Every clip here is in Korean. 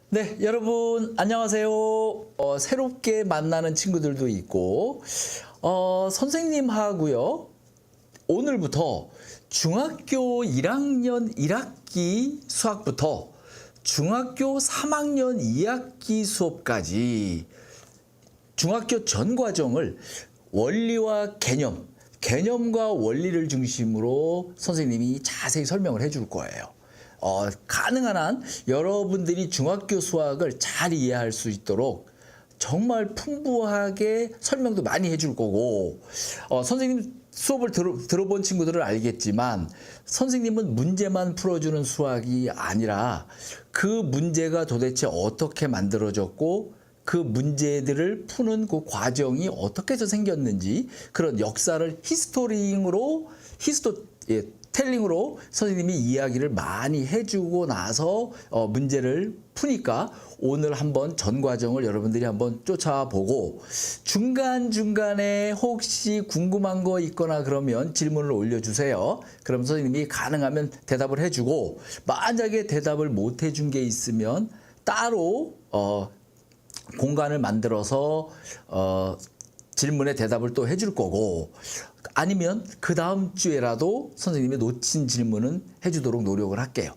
네, 여러분 안녕하세요. 새롭게 만나는 친구들도 있고 선생님하고요. 오늘부터 중학교 1학년 1학기 수학부터 중학교 3학년 2학기 수업까지 중학교 전 과정을 원리와 개념과 원리를 중심으로 선생님이 자세히 설명을 해줄 거예요. 가능한 한 여러분들이 중학교 수학을 잘 이해할 수 있도록 정말 풍부하게 설명도 많이 해줄 거고, 선생님 수업을 들어본 친구들은 알겠지만 선생님은 문제만 풀어주는 수학이 아니라 그 문제가 도대체 어떻게 만들어졌고 그 문제들을 푸는 그 과정이 어떻게 해서 생겼는지 그런 역사를 텔링으로 선생님이 이야기를 많이 해주고 나서 문제를 푸니까 오늘 한번 전 과정을 여러분들이 한번 쫓아보고 중간중간에 혹시 궁금한 거 있거나 그러면 질문을 올려주세요. 그럼 선생님이 가능하면 대답을 해주고 만약에 대답을 못 해준 게 있으면 따로 공간을 만들어서 질문에 대답을 또 해줄 거고 아니면 그 다음 주에라도 선생님이 놓친 질문은 해주도록 노력을 할게요.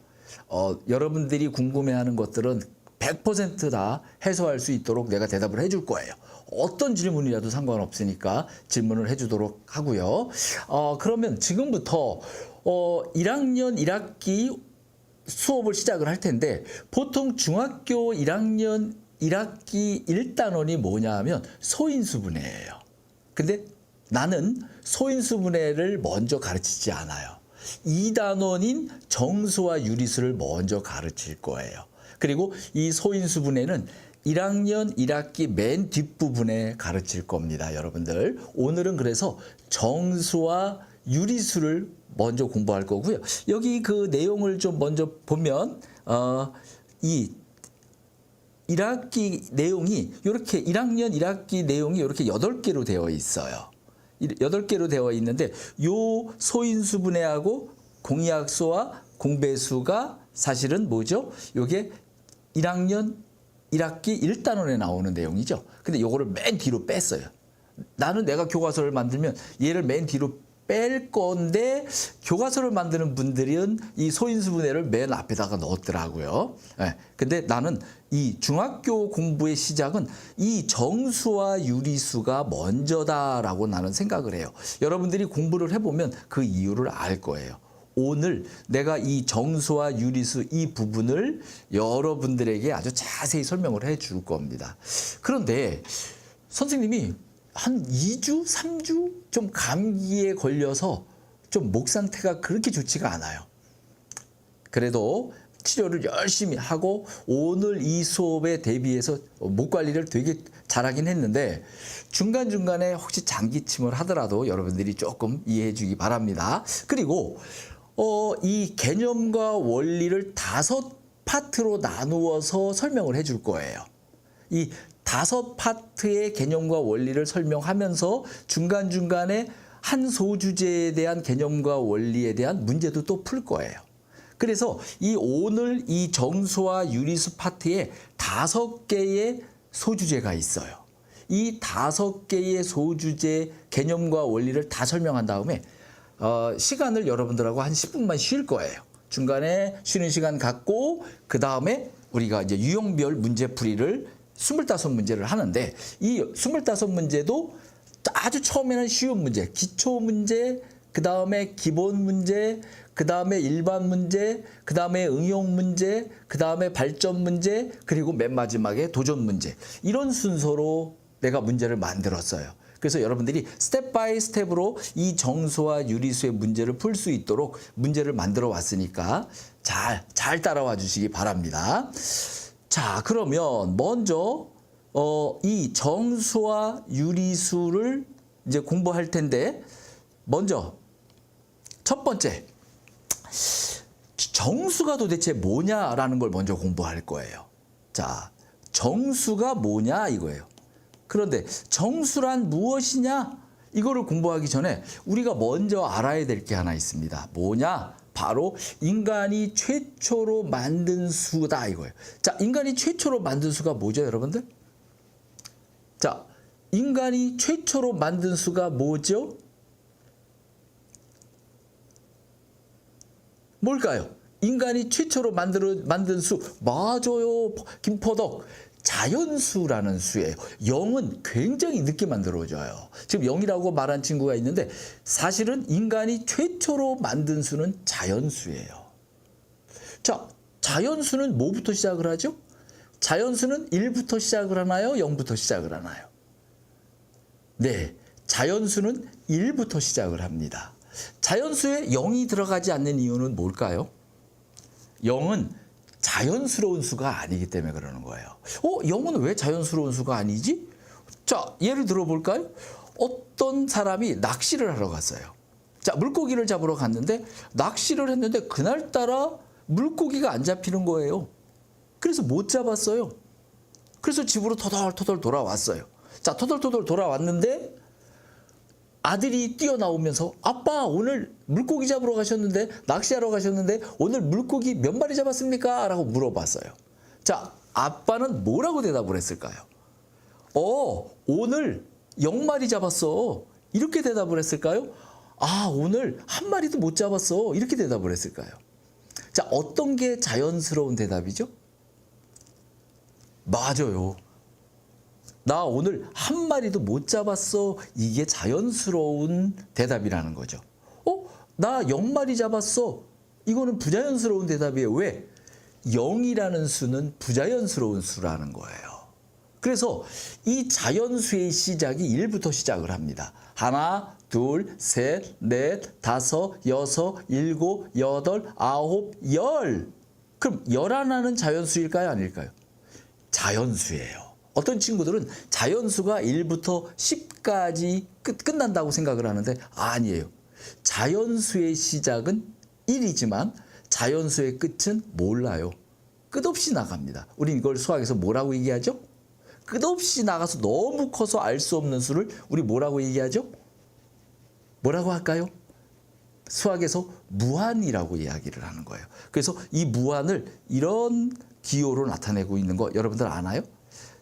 여러분들이 궁금해하는 것들은 100% 다 해소할 수 있도록 내가 대답을 해줄 거예요. 어떤 질문이라도 상관없으니까 질문을 해주도록 하고요. 그러면 지금부터 1학년 1학기 수업을 시작을 할 텐데 보통 중학교 1학년 1학기 1단원이 뭐냐 하면 소인수분해예요. 근데 나는 소인수분해를 먼저 가르치지 않아요. 2단원인 정수와 유리수를 먼저 가르칠 거예요. 그리고 이 소인수분해는 1학년 1학기 맨 뒷부분에 가르칠 겁니다. 여러분들 오늘은 그래서 정수와 유리수를 먼저 공부할 거고요. 여기 그 내용을 좀 먼저 보면 이 1학기 내용이 이렇게 1학년 1학기 내용이 이렇게 8개로 되어 있어요. 8개로 되어 있는데 요 소인수분해하고 공약수와 공배수가 사실은 뭐죠? 요게 1학년 1학기 1단원에 나오는 내용이죠. 근데 요거를 맨 뒤로 뺐어요. 나는 내가 교과서를 만들면 얘를 맨 뒤로 뺄 건데 교과서를 만드는 분들은 이 소인수분해를 맨 앞에다가 넣었더라고요. 근데 나는 이 중학교 공부의 시작은 이 정수와 유리수가 먼저다라고 나는 생각을 해요. 여러분들이 공부를 해보면 그 이유를 알 거예요. 오늘 내가 이 정수와 유리수 이 부분을 여러분들에게 아주 자세히 설명을 해줄 겁니다. 그런데 선생님이 한 2주, 3주 좀 감기에 걸려서 좀 목 상태가 그렇게 좋지가 않아요. 그래도 치료를 열심히 하고 오늘 이 수업에 대비해서 목 관리를 되게 잘하긴 했는데 중간중간에 혹시 장기침을 하더라도 여러분들이 조금 이해해 주기 바랍니다. 그리고 이 개념과 원리를 5파트로 나누어서 설명을 해줄 거예요. 이 5파트의 개념과 원리를 설명하면서 중간중간에 한 소주제에 대한 개념과 원리에 대한 문제도 또 풀 거예요. 그래서 오늘 이 정수와 유리수 파트에 5개의 소주제가 있어요. 이 5개의 소주제 개념과 원리를 다 설명한 다음에 시간을 여러분들하고 한 10분만 쉴 거예요. 중간에 쉬는 시간 갖고 그 다음에 우리가 이제 유형별 문제풀이를 25문제를 하는데 이 25문제도 아주 처음에는 쉬운 문제, 기초 문제, 그 다음에 기본 문제, 그 다음에 일반 문제, 그 다음에 응용 문제, 그 다음에 발전 문제, 그리고 맨 마지막에 도전 문제. 이런 순서로 내가 문제를 만들었어요. 그래서 여러분들이 스텝 바이 스텝으로 이 정수와 유리수의 문제를 풀 수 있도록 문제를 만들어 왔으니까 잘 따라와 주시기 바랍니다. 자, 그러면 먼저 이 정수와 유리수를 이제 공부할 텐데 먼저 첫 번째 정수가 도대체 뭐냐라는 걸 먼저 공부할 거예요. 자, 정수가 뭐냐 이거예요. 그런데 정수란 무엇이냐 이거를 공부하기 전에 우리가 먼저 알아야 될 게 하나 있습니다. 뭐냐? 바로 인간이 최초로 만든 수다 이거예요. 자, 인간이 최초로 만든 수가 뭐죠, 여러분들? 자, 인간이 최초로 만든 수가 뭐죠? 뭘까요? 인간이 최초로 만든 수, 맞아요, 김포덕. 자연수라는 수예요. 0은 굉장히 늦게 만들어져요. 지금 0이라고 말한 친구가 있는데 사실은 인간이 최초로 만든 수는 자연수예요. 자, 자연수는 뭐부터 시작을 하죠? 자연수는 1부터 시작을 하나요? 0부터 시작을 하나요? 네, 자연수는 1부터 시작을 합니다. 자연수에 0이 들어가지 않는 이유는 뭘까요? 0은 자연스러운 수가 아니기 때문에 그러는 거예요. 0은 왜 자연스러운 수가 아니지? 자, 예를 들어 볼까요? 어떤 사람이 낚시를 하러 갔어요. 자, 물고기를 잡으러 갔는데 낚시를 했는데 그날따라 물고기가 안 잡히는 거예요. 그래서 못 잡았어요. 그래서 집으로 터덜터덜 돌아왔어요. 자, 터덜터덜 돌아왔는데 아들이 뛰어나오면서 아빠 오늘 물고기 잡으러 가셨는데 낚시하러 가셨는데 오늘 물고기 몇 마리 잡았습니까? 라고 물어봤어요. 자, 아빠는 뭐라고 대답을 했을까요? 오늘 0마리 잡았어. 이렇게 대답을 했을까요? 아, 오늘 한 마리도 못 잡았어. 이렇게 대답을 했을까요? 자, 어떤 게 자연스러운 대답이죠? 맞아요. 나 오늘 한 마리도 못 잡았어. 이게 자연스러운 대답이라는 거죠. 나 0마리 잡았어. 이거는 부자연스러운 대답이에요. 왜? 0이라는 수는 부자연스러운 수라는 거예요. 그래서 이 자연수의 시작이 1부터 시작을 합니다. 하나, 둘, 셋, 넷, 다섯, 여섯, 일곱, 여덟, 아홉, 열. 그럼 11은 자연수일까요? 아닐까요? 자연수예요. 어떤 친구들은 자연수가 1부터 10까지 끝난다고 생각을 하는데 아니에요. 자연수의 시작은 1이지만 자연수의 끝은 몰라요. 끝없이 나갑니다. 우린 이걸 수학에서 뭐라고 얘기하죠? 끝없이 나가서 너무 커서 알 수 없는 수를 우리 뭐라고 얘기하죠? 뭐라고 할까요? 수학에서 무한이라고 이야기를 하는 거예요. 그래서 이 무한을 이런 기호로 나타내고 있는 거 여러분들 아나요?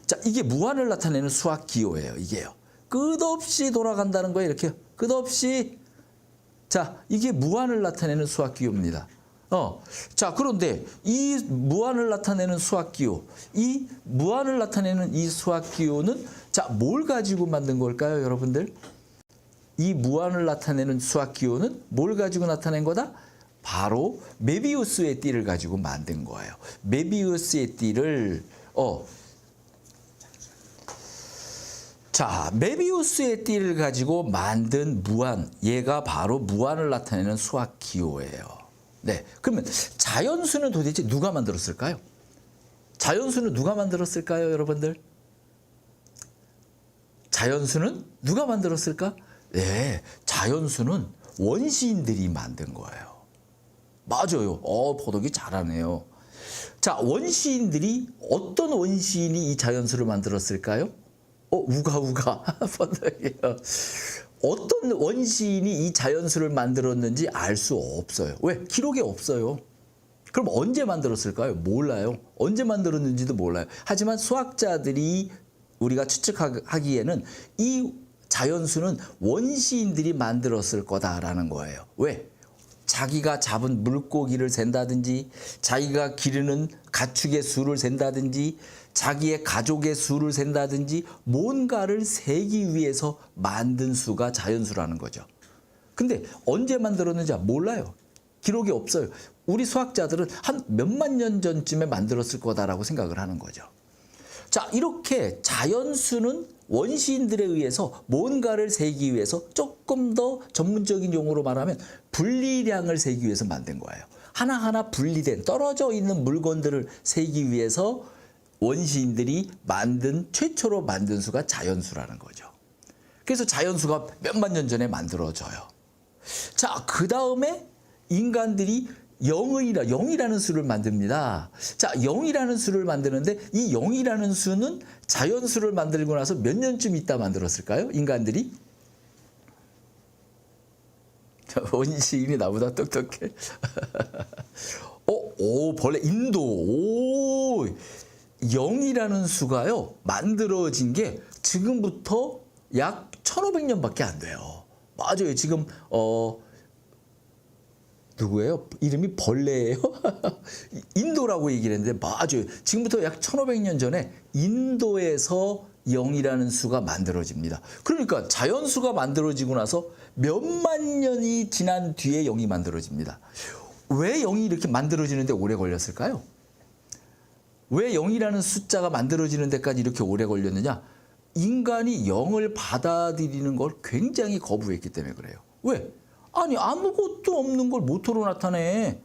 자, 이게 무한을 나타내는 수학 기호예요. 이게요. 끝없이 돌아간다는 거예요. 이렇게 끝없이. 자, 이게 무한을 나타내는 수학 기호입니다. 자, 그런데 이 무한을 나타내는 수학 기호, 이 무한을 나타내는 이 수학 기호는 자, 뭘 가지고 만든 걸까요, 여러분들? 이 무한을 나타내는 수학 기호는 뭘 가지고 나타낸 거다? 바로 메비우스의 띠를 가지고 만든 거예요. 메비우스의 띠를 자, 메비우스의 띠를 가지고 만든 무한, 얘가 바로 무한을 나타내는 수학 기호예요. 네, 그러면 자연수는 도대체 누가 만들었을까요? 자연수는 누가 만들었을까요, 여러분들? 자연수는 누가 만들었을까? 네, 자연수는 원시인들이 만든 거예요. 맞아요. 포덕이 잘하네요. 자, 원시인들이 어떤 원시인이 이 자연수를 만들었을까요? 우가. 어떤 원시인이 이 자연수를 만들었는지 알 수 없어요. 왜? 기록이 없어요. 그럼 언제 만들었을까요? 몰라요. 언제 만들었는지도 몰라요. 하지만 수학자들이 우리가 추측하기에는 이 자연수는 원시인들이 만들었을 거다라는 거예요. 왜? 자기가 잡은 물고기를 잰다든지 자기가 기르는 가축의 수를 잰다든지 자기의 가족의 수를 잰다든지 뭔가를 세기 위해서 만든 수가 자연수라는 거죠. 근데 언제 만들었는지 몰라요. 기록이 없어요. 우리 수학자들은 한 몇만 년 전쯤에 만들었을 거다라고 생각을 하는 거죠. 자, 이렇게 자연수는 원시인들에 의해서 뭔가를 세기 위해서 조금 더 전문적인 용어로 말하면 분리량을 세기 위해서 만든 거예요. 하나하나 분리된 떨어져 있는 물건들을 세기 위해서 원시인들이 최초로 만든 수가 자연수라는 거죠. 그래서 자연수가 몇만 년 전에 만들어져요. 자, 그 다음에 인간들이 0이라는 수를 만듭니다. 자, 0이라는 수를 만드는데 이 0이라는 수는 자연수를 만들고 나서 몇 년쯤 있다 만들었을까요? 인간들이? 원시인이 나보다 똑똑해. 오, 벌레, 인도. 오, 0이라는 수가요, 만들어진 게 지금부터 약 1500년밖에 안 돼요. 맞아요. 지금, 누구예요? 이름이 벌레예요? 인도라고 얘기를 했는데, 맞아요. 지금부터 약 1500년 전에 인도에서 0이라는 수가 만들어집니다. 그러니까 자연수가 만들어지고 나서 몇만 년이 지난 뒤에 0이 만들어집니다. 왜 0이 이렇게 만들어지는데 오래 걸렸을까요? 왜 0이라는 숫자가 만들어지는 데까지 이렇게 오래 걸렸느냐? 인간이 0을 받아들이는 걸 굉장히 거부했기 때문에 그래요. 왜? 아니, 아무것도 없는 걸 모토로 나타내.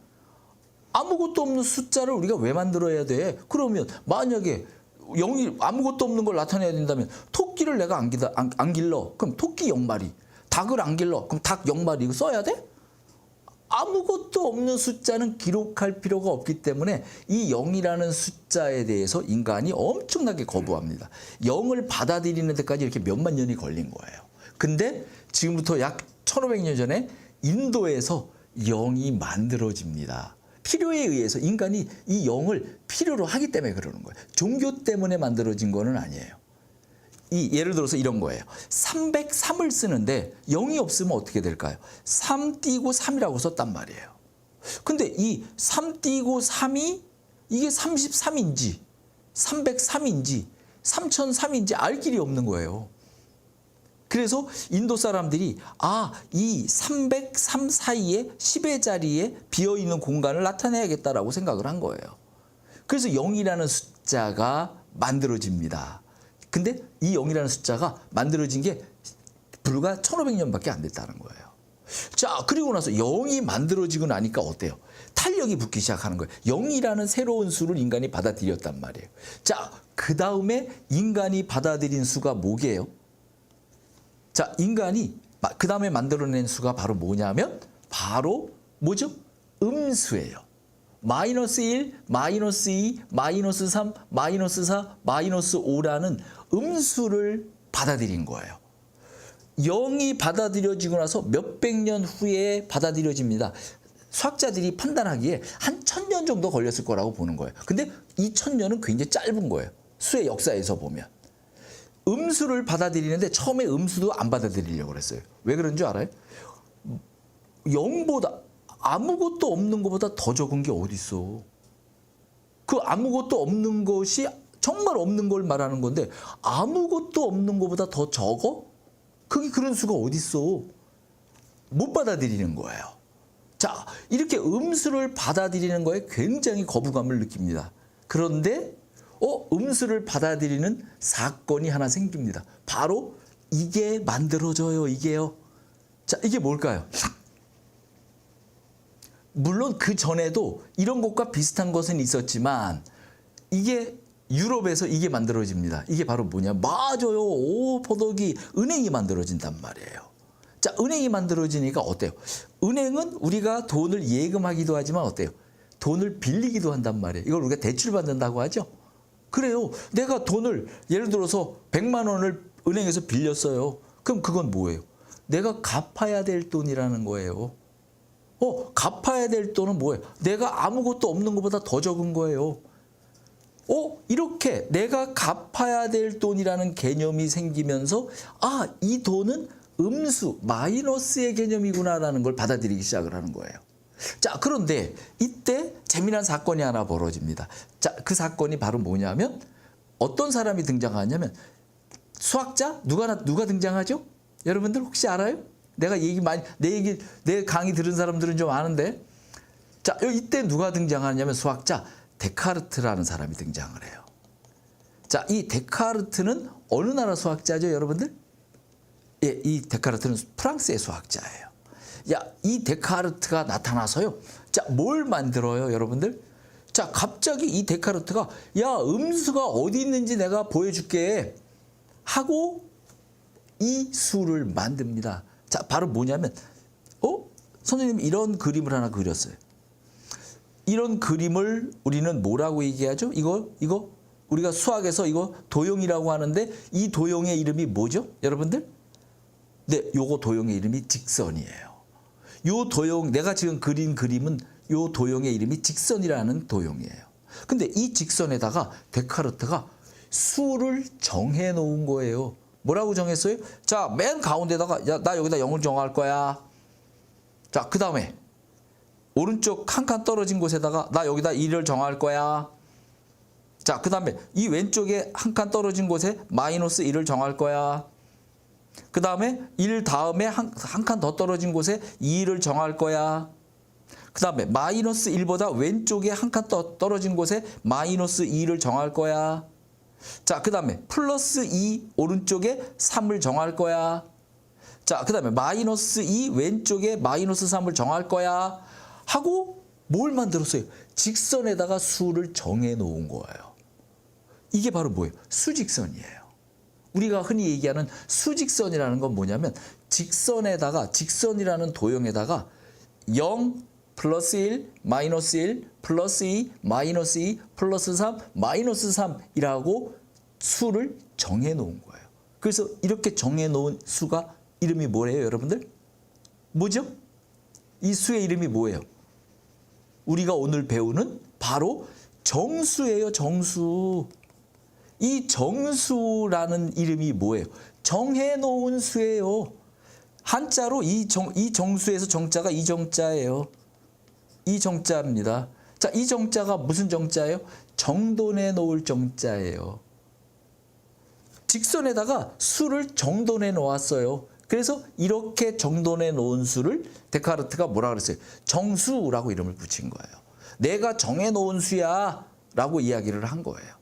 아무것도 없는 숫자를 우리가 왜 만들어야 돼? 그러면 만약에 0이 아무것도 없는 걸 나타내야 된다면 토끼를 내가 안 길러. 그럼 토끼 0마리. 닭을 안 길러. 그럼 닭 0마리. 이거 써야 돼? 아무것도 없는 숫자는 기록할 필요가 없기 때문에 이 0이라는 숫자에 대해서 인간이 엄청나게 거부합니다. 0을 받아들이는 데까지 이렇게 몇만 년이 걸린 거예요. 근데 지금부터 약 1500년 전에 인도에서 0이 만들어집니다. 필요에 의해서 인간이 이 0을 필요로 하기 때문에 그러는 거예요. 종교 때문에 만들어진 거는 아니에요. 예를 들어서 이런 거예요. 303을 쓰는데 0이 없으면 어떻게 될까요? 3 띄고 3이라고 썼단 말이에요. 근데 이 3 띄고 3이 이게 33인지 303인지 3003인지 알 길이 없는 거예요. 그래서 인도 사람들이 이 303 사이에 10의 자리에 비어있는 공간을 나타내야겠다라고 생각을 한 거예요. 그래서 0이라는 숫자가 만들어집니다. 근데 이 0이라는 숫자가 만들어진 게 불과 1500년밖에 안 됐다는 거예요. 자, 그리고 나서 0이 만들어지고 나니까 어때요? 탄력이 붙기 시작하는 거예요. 0이라는 새로운 수를 인간이 받아들였단 말이에요. 자, 그 다음에 인간이 받아들인 수가 뭐게요? 자, 인간이 그 다음에 만들어낸 수가 바로 뭐냐면 바로 뭐죠? 음수예요. 마이너스 1, 마이너스 2, 마이너스 3, 마이너스 4, 마이너스 5라는 음수를 받아들인 거예요. 0이 받아들여지고 나서 몇백 년 후에 받아들여집니다. 수학자들이 판단하기에 한 1000년 정도 걸렸을 거라고 보는 거예요. 근데 이 1000년은 굉장히 짧은 거예요. 수의 역사에서 보면. 음수를 받아들이는데 처음에 음수도 안 받아들이려고 그랬어요. 왜 그런 줄 알아요? 0보다 아무것도 없는 것보다 더 적은 게 어디 있어? 그 아무것도 없는 것이 정말 없는 걸 말하는 건데 아무것도 없는 것보다 더 적어? 그게 그런 수가 어디 있어? 못 받아들이는 거예요. 자, 이렇게 음수를 받아들이는 거에 굉장히 거부감을 느낍니다. 그런데 음수를 받아들이는 사건이 하나 생깁니다. 바로 이게 만들어져요. 이게요. 자, 이게 뭘까요? 물론 그 전에도 이런 것과 비슷한 것은 있었지만 이게 유럽에서 이게 만들어집니다. 이게 바로 뭐냐? 맞아요. 포도기 은행이 만들어진단 말이에요. 자, 은행이 만들어지니까 어때요? 은행은 우리가 돈을 예금하기도 하지만 어때요? 돈을 빌리기도 한단 말이에요. 이걸 우리가 대출받는다고 하죠. 그래요. 내가 돈을 예를 들어서 100만 원을 은행에서 빌렸어요. 그럼 그건 뭐예요? 내가 갚아야 될 돈이라는 거예요. 갚아야 될 돈은 뭐예요? 내가 아무것도 없는 것보다 더 적은 거예요. 이렇게 내가 갚아야 될 돈이라는 개념이 생기면서 이 돈은 음수, 마이너스의 개념이구나라는 걸 받아들이기 시작을 하는 거예요. 자, 그런데 이때 재미난 사건이 하나 벌어집니다. 자, 그 사건이 바로 뭐냐면 어떤 사람이 등장하냐면 수학자? 누가 등장하죠? 여러분들 혹시 알아요? 내가 내 강의 들은 사람들은 좀 아는데. 자, 이때 누가 등장하냐면 수학자 데카르트라는 사람이 등장을 해요. 자, 이 데카르트는 어느 나라 수학자죠, 여러분들? 예, 이 데카르트는 프랑스의 수학자예요. 이 데카르트가 나타나서요. 자, 뭘 만들어요, 여러분들? 자, 갑자기 이 데카르트가 음수가 어디 있는지 내가 보여줄게 하고 이 수를 만듭니다. 자, 바로 뭐냐면 선생님 이런 그림을 하나 그렸어요. 이런 그림을 우리는 뭐라고 얘기하죠? 이거 우리가 수학에서 이거 도형이라고 하는데 이 도형의 이름이 뭐죠? 여러분들? 네, 요거 도형의 이름이 직선이에요. 요 도형, 내가 지금 그린 그림은 요 도형의 이름이 직선이라는 도형이에요. 근데 이 직선에다가 데카르트가 수를 정해 놓은 거예요. 뭐라고 정했어요? 자, 맨 가운데다가 야, 나 여기다 0을 정할 거야. 자, 그 다음에 오른쪽 한 칸 떨어진 곳에다가 나 여기다 1을 정할 거야. 자, 그 다음에 이 왼쪽에 한 칸 떨어진 곳에 마이너스 1을 정할 거야. 그 다음에 1 다음에 한 칸 더 떨어진 곳에 2를 정할 거야. 그 다음에 마이너스 1보다 왼쪽에 한 칸 떨어진 곳에 마이너스 2를 정할 거야. 자, 그 다음에 플러스 2 오른쪽에 3을 정할 거야. 자, 그 다음에 마이너스 2 왼쪽에 마이너스 3을 정할 거야. 하고 뭘 만들었어요? 직선에다가 수를 정해 놓은 거예요. 이게 바로 뭐예요? 수직선이에요. 우리가 흔히 얘기하는 수직선이라는 건 뭐냐면 직선에다가 직선이라는 도형에다가 0, 플러스 1, 마이너스 1, 플러스 2, 마이너스 2, 플러스 3, 마이너스 3이라고 수를 정해 놓은 거예요. 그래서 이렇게 정해 놓은 수가 이름이 뭐래요, 여러분들? 뭐죠? 이 수의 이름이 뭐예요? 우리가 오늘 배우는 바로 정수예요, 정수. 이 정수라는 이름이 뭐예요? 정해 놓은 수예요. 한자로 이 정수에서 정자가 이 정자예요. 이 정자입니다. 자, 이 정자가 무슨 정자예요? 정돈해 놓을 정자예요. 직선에다가 수를 정돈해 놓았어요. 그래서 이렇게 정돈해 놓은 수를 데카르트가 뭐라 그랬어요? 정수라고 이름을 붙인 거예요. 내가 정해 놓은 수야 라고 이야기를 한 거예요.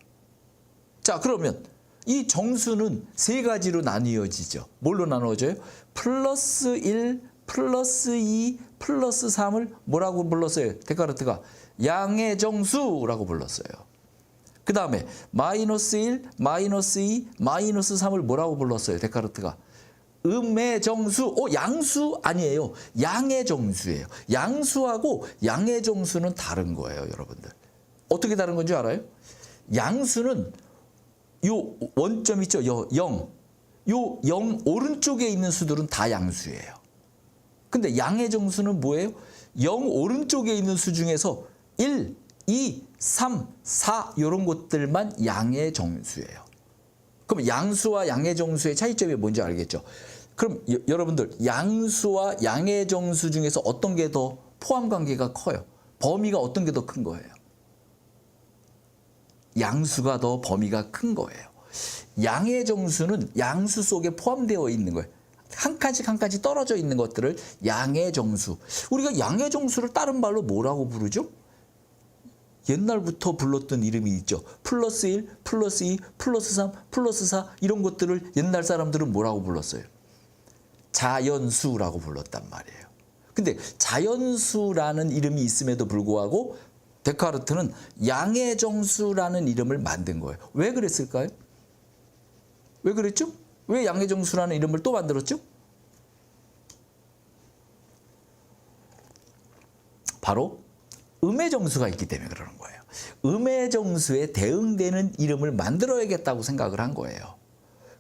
자, 그러면 이 정수는 세 가지로 나뉘어지죠. 뭘로 나누어져요? 플러스 1, 플러스 2, 플러스 3을 뭐라고 불렀어요? 데카르트가 양의 정수라고 불렀어요. 그 다음에 마이너스 1, 마이너스 2, 마이너스 3을 뭐라고 불렀어요? 데카르트가 음의 정수, 양수 아니에요. 양의 정수예요. 양수하고 양의 정수는 다른 거예요, 여러분들. 어떻게 다른 건지 알아요? 양수는 요 원점 있죠, 0. 요 0 오른쪽에 있는 수들은 다 양수예요. 근데 양의 정수는 뭐예요? 0 오른쪽에 있는 수 중에서 1, 2, 3, 4 이런 것들만 양의 정수예요. 그럼 양수와 양의 정수의 차이점이 뭔지 알겠죠? 그럼 여러분들 양수와 양의 정수 중에서 어떤 게 더 포함 관계가 커요? 범위가 어떤 게 더 큰 거예요? 양수가 더 범위가 큰 거예요. 양의 정수는 양수 속에 포함되어 있는 거예요. 한 칸씩 한 칸씩 떨어져 있는 것들을 양의 정수. 우리가 양의 정수를 다른 말로 뭐라고 부르죠? 옛날부터 불렀던 이름이 있죠. 플러스 1, 플러스 2, 플러스 3, 플러스 4 이런 것들을 옛날 사람들은 뭐라고 불렀어요? 자연수라고 불렀단 말이에요. 근데 자연수라는 이름이 있음에도 불구하고 데카르트는 양의 정수라는 이름을 만든 거예요. 왜 그랬을까요? 왜 그랬죠? 왜 양의 정수라는 이름을 또 만들었죠? 바로 음의 정수가 있기 때문에 그러는 거예요. 음의 정수에 대응되는 이름을 만들어야겠다고 생각을 한 거예요.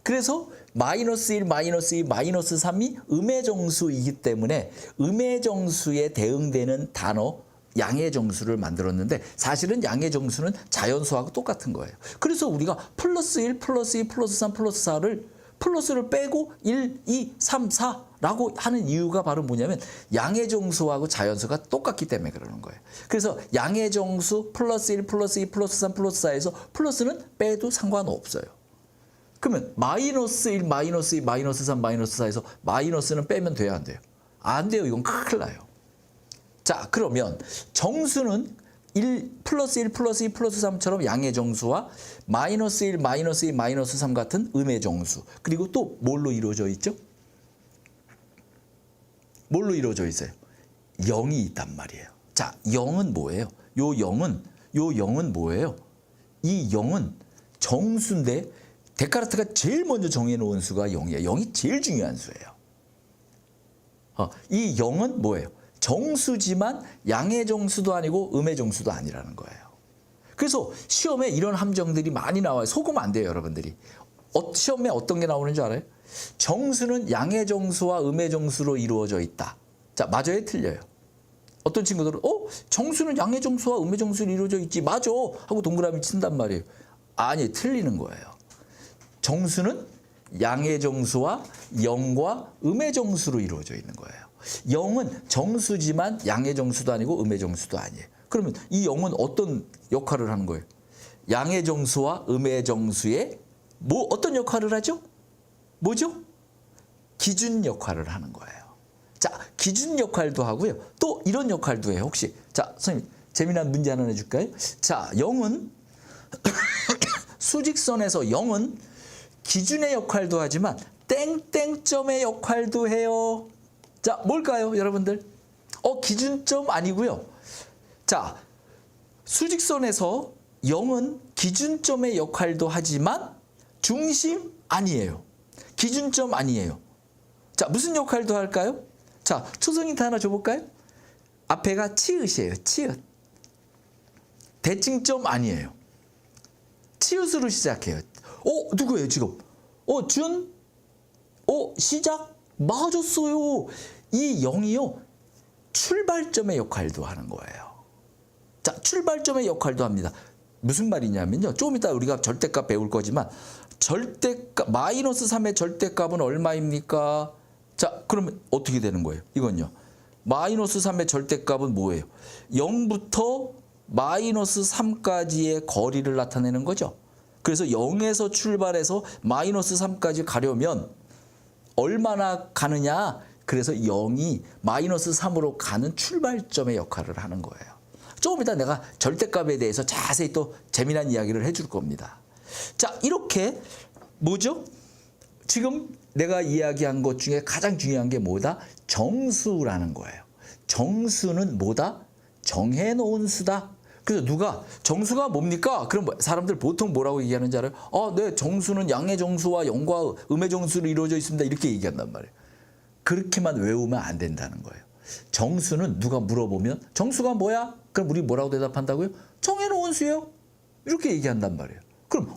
그래서 마이너스 1, 마이너스 2, 마이너스 3이 음의 정수이기 때문에 음의 정수에 대응되는 단어 양의 정수를 만들었는데 사실은 양의 정수는 자연수하고 똑같은 거예요. 그래서 우리가 플러스 1, 플러스 2, 플러스 3, 플러스 4를 플러스를 빼고 1, 2, 3, 4라고 하는 이유가 바로 뭐냐면 양의 정수하고 자연수가 똑같기 때문에 그러는 거예요. 그래서 양의 정수 플러스 1, 플러스 2, 플러스 3, 플러스 4에서 플러스는 빼도 상관없어요. 그러면 마이너스 1, 마이너스 2, 마이너스 3, 마이너스 4에서 마이너스는 빼면 돼야 안 돼요? 안 돼요. 이건 큰일 나요. 자, 그러면 정수는 1, 플러스 1, 플러스 2, 플러스 3처럼 양의 정수와 마이너스 1, 마이너스 2, 마이너스 3 같은 음의 정수. 그리고 또 뭘로 이루어져 있죠? 뭘로 이루어져 있어요? 0이 있단 말이에요. 자, 0은 뭐예요? 요 0은 뭐예요? 이 0은 정수인데 데카르트가 제일 먼저 정해놓은 수가 0이에요. 0이 제일 중요한 수예요. 이 0은 뭐예요? 정수지만 양의 정수도 아니고 음의 정수도 아니라는 거예요. 그래서 시험에 이런 함정들이 많이 나와요. 속으면 안 돼요, 여러분들이. 시험에 어떤 게 나오는 줄 알아요? 정수는 양의 정수와 음의 정수로 이루어져 있다. 자, 맞아요, 틀려요? 어떤 친구들은 정수는 양의 정수와 음의 정수로 이루어져 있지. 맞아. 하고 동그라미 친단 말이에요. 아니, 틀리는 거예요. 정수는 양의 정수와 영과 음의 정수로 이루어져 있는 거예요. 영은 정수지만 양의 정수도 아니고 음의 정수도 아니에요. 그러면 이 영은 어떤 역할을 하는 거예요? 양의 정수와 음의 정수에 어떤 역할을 하죠? 뭐죠? 기준 역할을 하는 거예요. 자, 기준 역할도 하고요. 또 이런 역할도 해요. 혹시 자, 선생님 재미난 문제 하나 내줄까요? 자, 0은 수직선에서 0은 기준의 역할도 하지만 땡땡점의 역할도 해요. 자, 뭘까요, 여러분들? 기준점 아니고요. 자, 수직선에서 0은 기준점의 역할도 하지만 중심 아니에요. 기준점 아니에요. 자, 무슨 역할도 할까요? 자, 초성 힌트 하나 줘볼까요? 앞에가 치읓이에요. 치읓. 대칭점 아니에요. 치읓으로 시작해요. 누구예요 지금? 준? 시작? 맞았어요. 이 0이요. 출발점의 역할도 하는 거예요. 자, 출발점의 역할도 합니다. 무슨 말이냐면요. 조금 이따 우리가 절대값 배울 거지만 절대값 마이너스 3의 절대값은 얼마입니까? 자, 그러면 어떻게 되는 거예요? 이건요. 마이너스 3의 절대값은 뭐예요? 0부터 마이너스 3까지의 거리를 나타내는 거죠. 그래서 0에서 출발해서 마이너스 3까지 가려면 얼마나 가느냐? 그래서 0이 마이너스 3으로 가는 출발점의 역할을 하는 거예요. 조금 이따 내가 절대값에 대해서 자세히 또 재미난 이야기를 해줄 겁니다. 자, 이렇게 뭐죠? 지금 내가 이야기한 것 중에 가장 중요한 게 뭐다? 정수라는 거예요. 정수는 뭐다? 정해놓은 수다. 그래서 누가 정수가 뭡니까? 그럼 사람들 보통 뭐라고 얘기하는지 알아요? 네, 정수는 양의 정수와 영과 음의 정수로 이루어져 있습니다. 이렇게 얘기한단 말이에요. 그렇게만 외우면 안 된다는 거예요. 정수는 누가 물어보면 정수가 뭐야? 그럼 우리 뭐라고 대답한다고요? 정해놓은 수요. 이렇게 얘기한단 말이에요. 그럼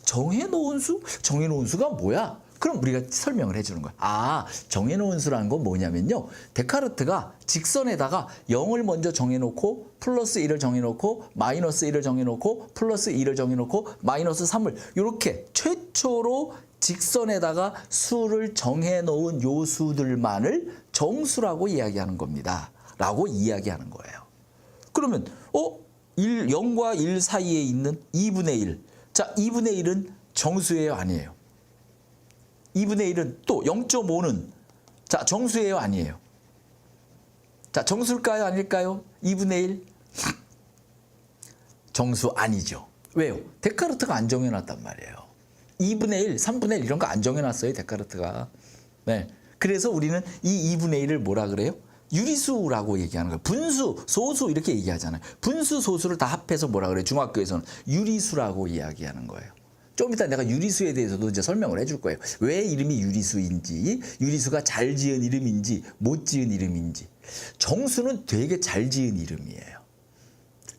정해놓은 수? 정해놓은 수가 뭐야? 그럼 우리가 설명을 해주는 거야. 정해놓은 수라는 건 뭐냐면요. 데카르트가 직선에다가 0을 먼저 정해놓고 플러스 1을 정해놓고 마이너스 1을 정해놓고 플러스 2를 정해놓고 마이너스 3을 이렇게 최초로 직선에다가 수를 정해놓은 요 수들만을 정수라고 이야기하는 겁니다. 라고 이야기하는 거예요. 그러면 0과 1 사이에 있는 2분의 1. 자, 2분의 1은 정수예요, 아니에요? 2분의 1은 또 0.5는 자, 정수예요, 아니에요? 자, 정수일까요, 아닐까요? 2분의 1 정수 아니죠. 왜요? 데카르트가 안 정해놨단 말이에요. 2분의 1, 3분의 1 이런 거 안 정해놨어요, 데카르트가. 네. 그래서 우리는 이 2분의 1을 뭐라 그래요? 유리수라고 얘기하는 거예요. 분수, 소수 이렇게 얘기하잖아요. 분수, 소수를 다 합해서 뭐라 그래요? 중학교에서는 유리수라고 이야기하는 거예요. 좀 이따 내가 유리수에 대해서도 이제 설명을 해줄 거예요. 왜 이름이 유리수인지, 유리수가 잘 지은 이름인지, 못 지은 이름인지. 정수는 되게 잘 지은 이름이에요.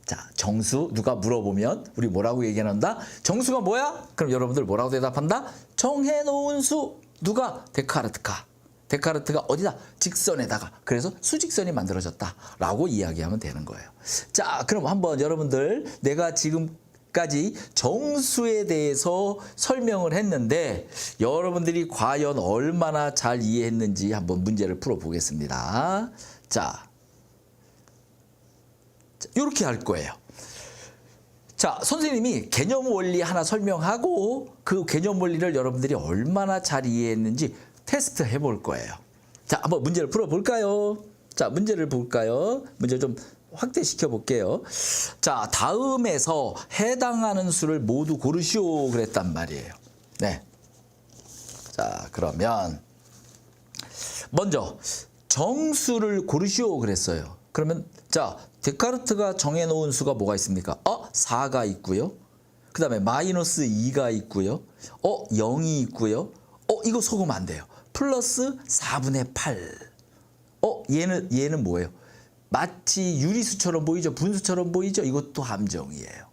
자, 정수 누가 물어보면 우리 뭐라고 얘기한다? 정수가 뭐야? 그럼 여러분들 뭐라고 대답한다? 정해놓은 수. 누가? 데카르트가. 데카르트가 어디다? 직선에다가. 그래서 수직선이 만들어졌다라고 이야기하면 되는 거예요. 자, 그럼 한번 여러분들 내가 지금까지 정수에 대해서 설명을 했는데 여러분들이 과연 얼마나 잘 이해했는지 한번 문제를 풀어보겠습니다. 자, 이렇게 할 거예요. 자, 선생님이 개념 원리 하나 설명하고 그 개념 원리를 여러분들이 얼마나 잘 이해했는지 테스트 해볼 거예요. 자, 한번 문제를 풀어볼까요? 자, 문제를 볼까요? 문제 좀 확대시켜 볼게요. 자, 다음에서 해당하는 수를 모두 고르시오 그랬단 말이에요. 네. 자, 그러면 먼저 정수를 고르시오 그랬어요. 그러면 자, 데카르트가 정해놓은 수가 뭐가 있습니까? 4가 있고요. 그 다음에 마이너스 2가 있고요. 0이 있고요. 이거 속으면 안 돼요. 플러스 4분의 8. 얘는 뭐예요? 마치 유리수처럼 보이죠? 분수처럼 보이죠? 이것도 함정이에요.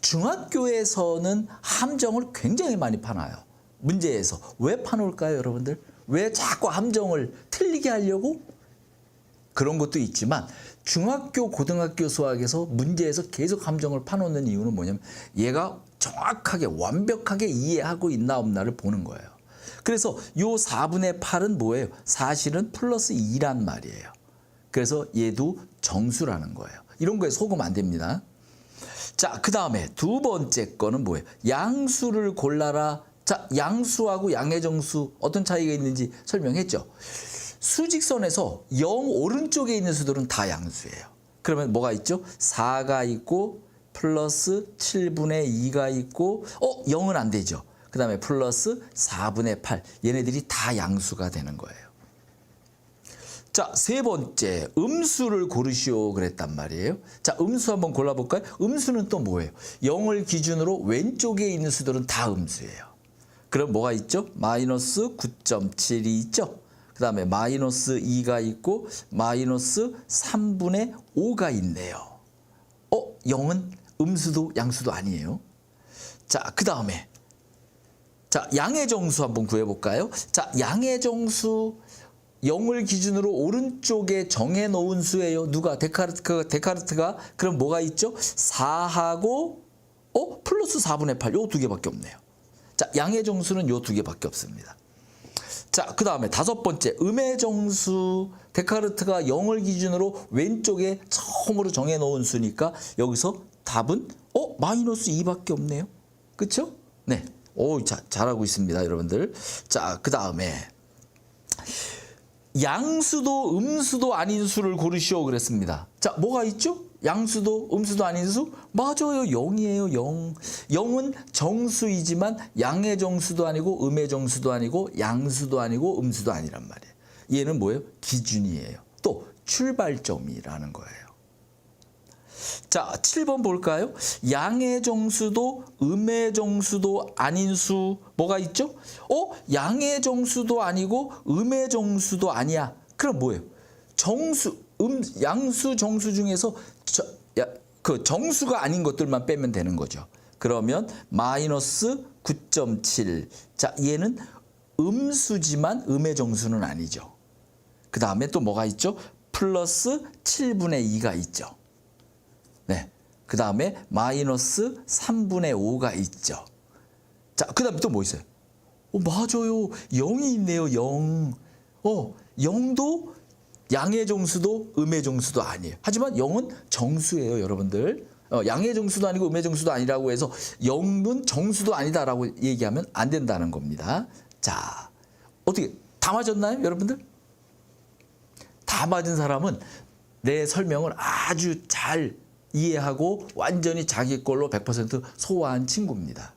중학교에서는 함정을 굉장히 많이 파놔요. 문제에서. 왜 파놓을까요, 여러분들? 왜 자꾸 함정을 틀리게 하려고? 그런 것도 있지만 중학교, 고등학교 수학에서 문제에서 계속 함정을 파놓는 이유는 뭐냐면 얘가 정확하게 완벽하게 이해하고 있나 없나를 보는 거예요. 그래서 요 4분의 8은 뭐예요? 사실은 플러스 2란 말이에요. 그래서 얘도 정수라는 거예요. 이런 거에 속으면 안 됩니다. 자, 그 다음에 두 번째 거는 뭐예요? 양수를 골라라. 자, 양수하고 양의정수 어떤 차이가 있는지 설명했죠. 수직선에서 0 오른쪽에 있는 수들은 다 양수예요. 그러면 뭐가 있죠? 4가 있고 플러스 7분의 2가 있고 0은 안 되죠. 그 다음에 플러스 4분의 8 얘네들이 다 양수가 되는 거예요. 자, 세 번째 음수를 고르시오 그랬단 말이에요. 자, 음수 한번 골라볼까요? 음수는 또 뭐예요? 0을 기준으로 왼쪽에 있는 수들은 다 음수예요. 그럼 뭐가 있죠? 마이너스 9.7이 있죠. 그 다음에 마이너스 2가 있고 마이너스 3분의 5가 있네요. 0은 음수도 양수도 아니에요. 자, 그 다음에 자, 양의 정수 한번 구해볼까요? 자, 양의 정수 0을 기준으로 오른쪽에 정해놓은 수예요. 누가? 데카르트가. 그럼 뭐가 있죠? 4하고 플러스 4분의 8. 요 두 개밖에 없네요. 자, 양의 정수는 요 두 개밖에 없습니다. 자, 그 다음에 다섯 번째 음의 정수. 데카르트가 0을 기준으로 왼쪽에 처음으로 정해놓은 수니까 여기서 답은 마이너스 2밖에 없네요. 그렇죠? 네. 잘하고 있습니다, 여러분들. 자, 그 다음에 양수도 음수도 아닌 수를 고르시오 그랬습니다. 자, 뭐가 있죠? 양수도 음수도 아닌 수? 맞아요. 0이에요. 0. 0은 정수이지만 양의 정수도 아니고 음의 정수도 아니고 양수도 아니고 음수도 아니란 말이에요. 얘는 뭐예요? 기준이에요. 또 출발점이라는 거예요. 자, 7번 볼까요? 양의 정수도 음의 정수도 아닌 수 뭐가 있죠? 양의 정수도 아니고 음의 정수도 아니야. 그럼 뭐예요? 정수, 양수, 정수 중에서 그 정수가 아닌 것들만 빼면 되는 거죠. 그러면 마이너스 9.7. 자, 얘는 음수지만 음의 정수는 아니죠. 그 다음에 또 뭐가 있죠? 플러스 7분의 2가 있죠. 네. 그 다음에 마이너스 3분의 5가 있죠. 자, 그 다음에 또 뭐 있어요? 맞아요. 0이 있네요. 0. 0도 양의 정수도 음의 정수도 아니에요. 하지만 0은 정수예요, 여러분들. 양의 정수도 아니고 음의 정수도 아니라고 해서 0은 정수도 아니다라고 얘기하면 안 된다는 겁니다. 자, 어떻게 다 맞았나요, 여러분들? 다 맞은 사람은 내 설명을 아주 잘 이해하고 완전히 자기 걸로 100% 소화한 친구입니다.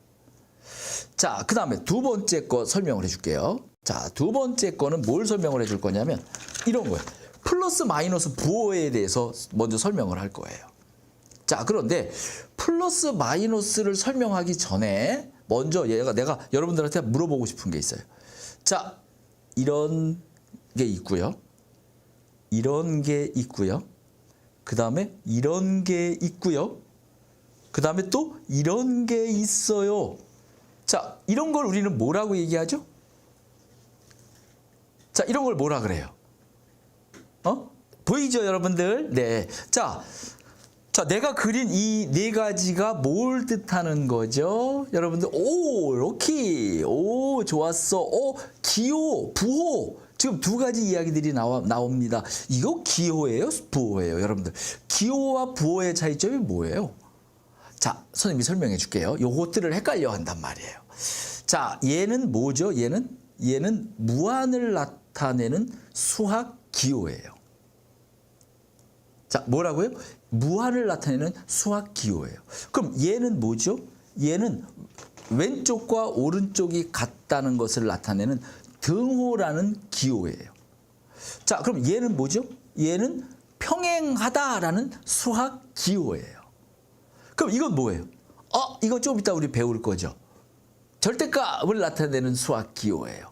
자, 그 다음에 두 번째 거 설명을 해줄게요. 자, 두 번째 거는 뭘 설명을 해줄 거냐면 이런 거예요. 플러스 마이너스 부호에 대해서 먼저 설명을 할 거예요. 자, 그런데 플러스 마이너스를 설명하기 전에 먼저 내가 여러분들한테 물어보고 싶은 게 있어요. 자, 이런 게 있고요. 이런 게 있고요. 그 다음에 이런 게 있고요. 그 다음에 또 이런 게 있어요. 자, 이런 걸 우리는 뭐라고 얘기하죠? 자, 이런 걸 뭐라 그래요? 보이죠, 여러분들? 네. 자, 내가 그린 이 네 가지가 뭘 뜻하는 거죠? 여러분들, 이렇게. 좋았어. 기호, 부호. 지금 두 가지 이야기들이 나옵니다. 이거 기호예요? 부호예요? 여러분들, 기호와 부호의 차이점이 뭐예요? 자, 선생님이 설명해 줄게요. 요것들을 헷갈려 한단 말이에요. 자, 얘는 뭐죠? 얘는 무한을 나타내는 수학 기호예요. 자, 뭐라고요? 무한을 나타내는 수학 기호예요. 그럼 얘는 뭐죠? 얘는 왼쪽과 오른쪽이 같다는 것을 나타내는 등호라는 기호예요. 자, 그럼 얘는 뭐죠? 얘는 평행하다라는 수학 기호예요. 그럼 이건 뭐예요? 이건 좀 이따 우리 배울 거죠. 절대값을 나타내는 수학 기호예요.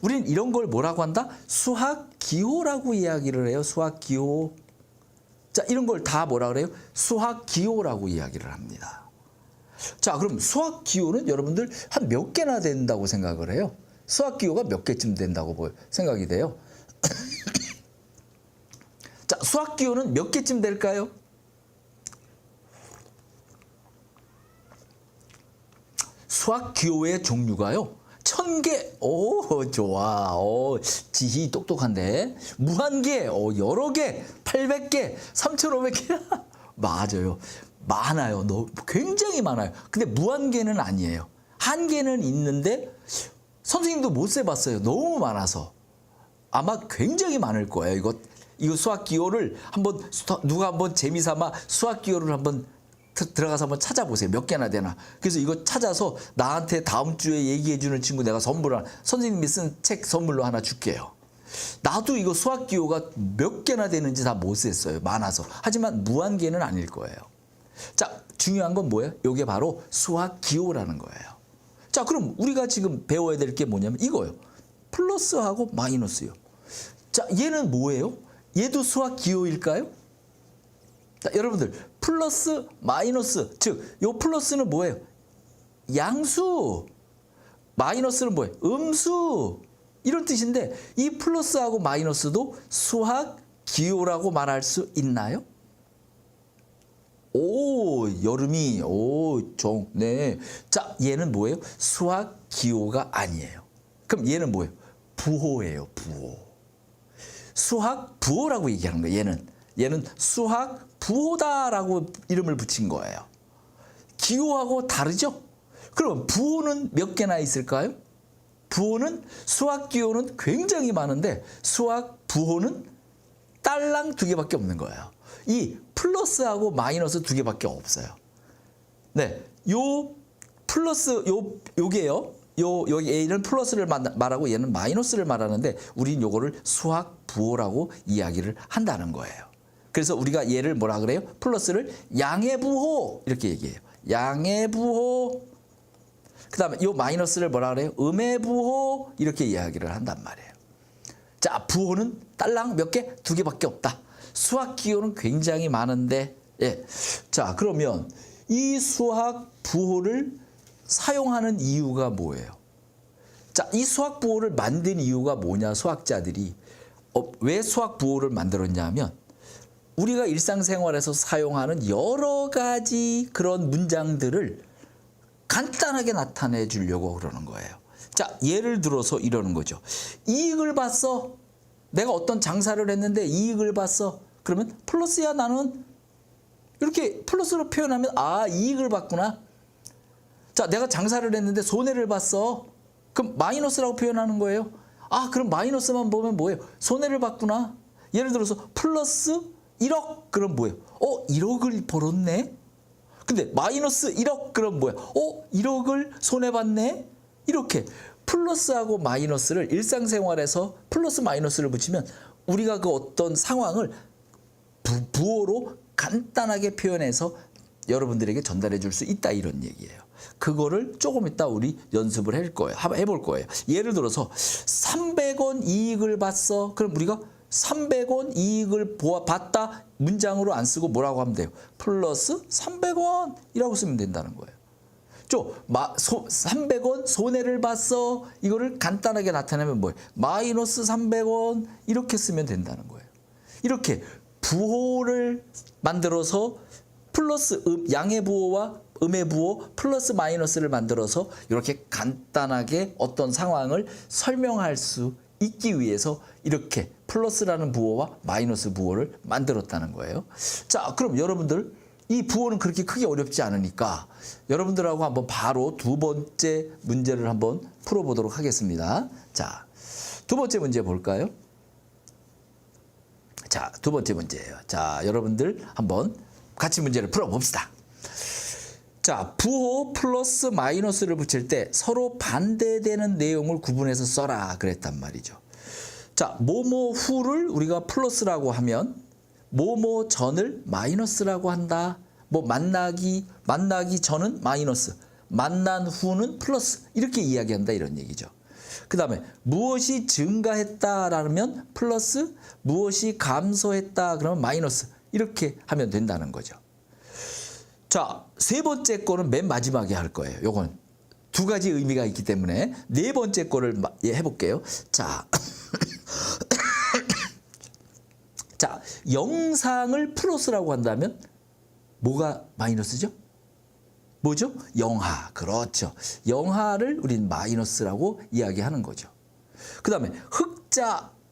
우린 이런 걸 뭐라고 한다? 수학 기호라고 이야기를 해요. 수학 기호. 자, 이런 걸 다 뭐라 그래요? 수학 기호라고 이야기를 합니다. 자, 그럼 수학 기호는 여러분들 한 몇 개나 된다고 생각을 해요? 수학 기호가 몇 개쯤 된다고 생각이 돼요? 수학 기호는 몇 개쯤 될까요? 수학 기호의 종류가요. 1000개. 오, 좋아. 지희 똑똑한데. 무한개. 여러 개. 800개. 3500개. 맞아요. 많아요. 굉장히 많아요. 근데 무한개는 아니에요. 한개는 있는데 선생님도 못 세봤어요. 너무 많아서. 아마 굉장히 많을 거예요. 이거 수학 기호를 누가 한번 재미삼아 수학 기호를 한번 들어가서 한번 찾아보세요. 몇 개나 되나. 그래서 이거 찾아서 나한테 다음 주에 얘기해 주는 친구 내가 선생님이 쓴 책 선물로 하나 줄게요. 나도 이거 수학 기호가 몇 개나 되는지 다 못 셌어요. 많아서. 하지만 무한개는 아닐 거예요. 자, 중요한 건 뭐예요? 이게 바로 수학 기호라는 거예요. 자, 그럼 우리가 지금 배워야 될 게 뭐냐면 이거예요. 플러스하고 마이너스요. 자, 얘는 뭐예요? 얘도 수학 기호일까요? 자, 여러분들 플러스 마이너스, 즉 요 플러스는 뭐예요? 양수. 마이너스는 뭐예요? 음수. 이런 뜻인데 이 플러스하고 마이너스도 수학 기호라고 말할 수 있나요? 오, 여름이, 네. 자, 얘는 뭐예요? 수학 기호가 아니에요. 그럼 얘는 뭐예요? 부호예요, 부호. 수학 부호라고 얘기하는 거예요, 얘는 수학 부호다라고 이름을 붙인 거예요. 기호하고 다르죠? 그럼 부호는 몇 개나 있을까요? 부호는 수학 기호는 굉장히 많은데 수학 부호는 딸랑 2개밖에 없는 거예요. 이 플러스하고 마이너스 2개밖에 없어요. 네, 요 플러스 요게요. 여기 A는 플러스를 말하고 얘는 마이너스를 말하는데 우린 요거를 수학 부호라고 이야기를 한다는 거예요. 그래서 우리가 얘를 뭐라 그래요? 플러스를 양의 부호 이렇게 얘기해요. 양의 부호. 그다음에 요 마이너스를 뭐라 그래요? 음의 부호 이렇게 이야기를 한단 말이에요. 자, 부호는 딸랑 몇 개? 2개밖에 없다. 수학 기호는 굉장히 많은데, 예. 자, 그러면 이 수학 부호를 사용하는 이유가 뭐예요? 자, 이 수학 부호를 만든 이유가 뭐냐, 수학자들이. 왜 수학 부호를 만들었냐 하면 우리가 일상생활에서 사용하는 여러 가지 그런 문장들을 간단하게 나타내 주려고 그러는 거예요. 자, 예를 들어서 이러는 거죠. 이익을 봤어. 내가 어떤 장사를 했는데 이익을 봤어. 그러면 플러스야 나는. 이렇게 플러스로 표현하면 이익을 봤구나. 자, 내가 장사를 했는데 손해를 봤어. 그럼 마이너스라고 표현하는 거예요. 그럼 마이너스만 보면 뭐예요? 손해를 봤구나. 예를 들어서 플러스 1억. 그럼 뭐예요? 1억을 벌었네. 근데 마이너스 1억. 그럼 뭐예요? 1억을 손해봤네. 이렇게 플러스하고 마이너스를 일상생활에서 플러스 마이너스를 붙이면 우리가 그 어떤 상황을 부호로 간단하게 표현해서 여러분들에게 전달해 줄 수 있다 이런 얘기예요. 그거를 조금 이따 우리 연습을 해볼 거예요. 예를 들어서 300원 이익을 봤어. 그럼 우리가 300원 이익을 봤다 문장으로 안 쓰고 뭐라고 하면 돼요? 플러스 300원이라고 쓰면 된다는 거예요. 300원 손해를 봤어. 이거를 간단하게 나타내면 뭐예요? 마이너스 300원 이렇게 쓰면 된다는 거예요. 이렇게 부호를 만들어서 플러스 양의 부호와 음의 부호 플러스 마이너스를 만들어서 이렇게 간단하게 어떤 상황을 설명할 수 있기 위해서 이렇게 플러스라는 부호와 마이너스 부호를 만들었다는 거예요. 자, 그럼 여러분들 이 부호는 그렇게 크게 어렵지 않으니까 여러분들하고 한번 바로 두 번째 문제를 한번 풀어보도록 하겠습니다. 자, 두 번째 문제 볼까요? 자, 두 번째 문제예요. 자, 여러분들 한번 같이 문제를 풀어봅시다. 자, 부호 플러스 마이너스를 붙일 때 서로 반대되는 내용을 구분해서 써라 그랬단 말이죠. 자, 뭐뭐 후를 우리가 플러스라고 하면 뭐뭐 전을 마이너스라고 한다. 뭐 만나기 전은 마이너스, 만난 후는 플러스 이렇게 이야기한다 이런 얘기죠. 그 다음에 무엇이 증가했다라면 플러스, 무엇이 감소했다 그러면 마이너스 이렇게 하면 된다는 거죠. 자, 세 번째 거는 맨 마지막에 할 거예요. 요건 두 가지 의미가 있기 때문에 네 번째 거를 해볼게요. 자, 자, 영상을 플러스라고 한다면 뭐가 마이너스죠? 뭐죠? 영하. 그렇죠. 영하를 우린 마이너스라고 이야기하는 거죠. 그 다음에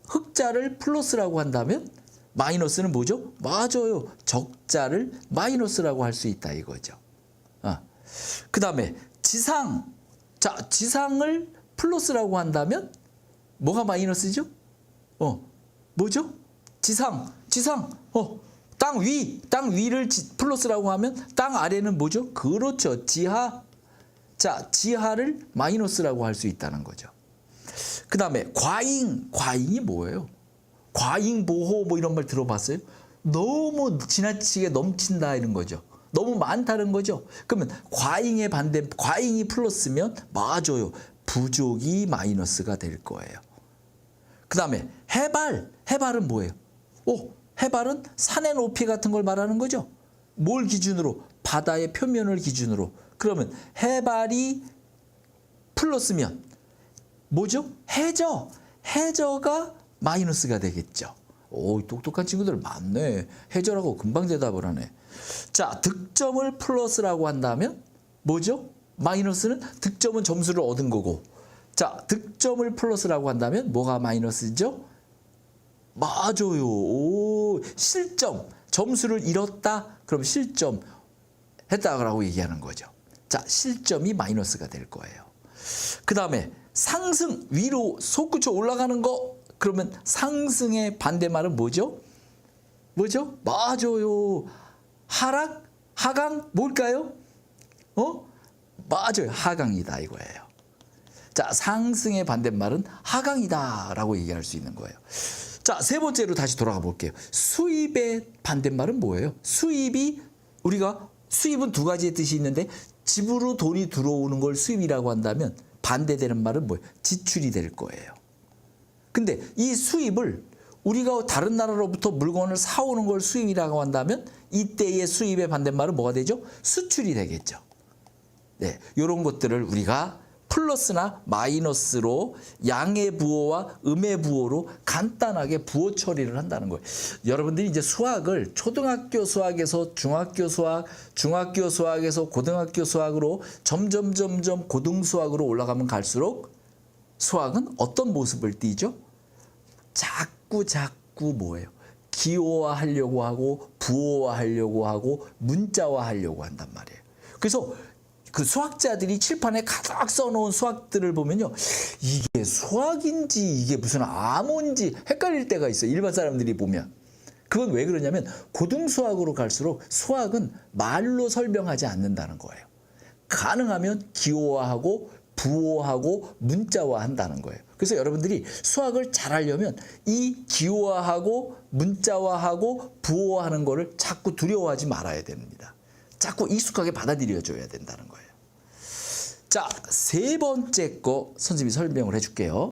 흑자를 플러스라고 한다면 마이너스는 뭐죠? 맞아요. 적자를 마이너스라고 할 수 있다 이거죠. 그 다음에 지상. 자, 지상을 플러스라고 한다면 뭐가 마이너스죠? 뭐죠? 지상. 땅 위를 플러스라고 하면 땅 아래는 뭐죠? 그렇죠. 지하. 자, 지하를 마이너스라고 할 수 있다는 거죠. 그 다음에 과잉이 뭐예요? 과잉 보호 뭐 이런 말 들어봤어요? 너무 지나치게 넘친다 이런 거죠. 너무 많다는 거죠. 그러면 과잉의 반대, 과잉이 플러스면 맞아요. 부족이 마이너스가 될 거예요. 그 다음에 해발은 뭐예요? 해발은 산의 높이 같은 걸 말하는 거죠. 뭘 기준으로? 바다의 표면을 기준으로. 그러면 해발이 플러스면 뭐죠? 해저가 마이너스가 되겠죠. 오, 똑똑한 친구들 많네. 해저라고 금방 대답을 하네. 자, 득점을 플러스라고 한다면 뭐죠? 마이너스는 득점은 점수를 얻은 거고. 자, 득점을 플러스라고 한다면 뭐가 마이너스죠? 맞아요. 오, 실점. 점수를 잃었다. 그럼 실점 했다라고 얘기하는 거죠. 자, 실점이 마이너스가 될 거예요. 그 다음에 상승, 위로 솟구쳐 올라가는 거. 그러면 상승의 반대말은 뭐죠? 맞아요. 하강 뭘까요? 맞아요. 하강이다 이거예요. 자, 상승의 반대말은 하강이다라고 얘기할 수 있는 거예요. 자, 세 번째로 다시 돌아가 볼게요. 수입의 반대말은 뭐예요? 수입은 두 가지의 뜻이 있는데 집으로 돈이 들어오는 걸 수입이라고 한다면 반대되는 말은 뭐예요? 지출이 될 거예요. 근데 이 수입을 우리가 다른 나라로부터 물건을 사오는 걸 수입이라고 한다면 이때의 수입의 반대말은 뭐가 되죠? 수출이 되겠죠. 네, 이런 것들을 우리가 플러스나 마이너스로 양의 부호와 음의 부호로 간단하게 부호 처리를 한다는 거예요. 여러분들이 이제 수학을 초등학교 수학에서 중학교 수학, 중학교 수학에서 고등학교 수학으로 점점 고등수학으로 올라가면 갈수록 수학은 어떤 모습을 띠죠? 자꾸 뭐예요? 기호화하려고 하고 부호화하려고 하고 문자화하려고 한단 말이에요. 그래서 그 수학자들이 칠판에 가득 써놓은 수학들을 보면요, 이게 수학인지 이게 무슨 암호인지 헷갈릴 때가 있어요. 일반 사람들이 보면. 그건 왜 그러냐면 고등수학으로 갈수록 수학은 말로 설명하지 않는다는 거예요. 가능하면 기호화하고 부호하고 문자화한다는 거예요. 그래서 여러분들이 수학을 잘하려면 이 기호화하고 문자화하고 부호하는 거를 자꾸 두려워하지 말아야 됩니다. 자꾸 익숙하게 받아들여줘야 된다는 거예요. 자, 세 번째 거 선생님이 설명을 해줄게요.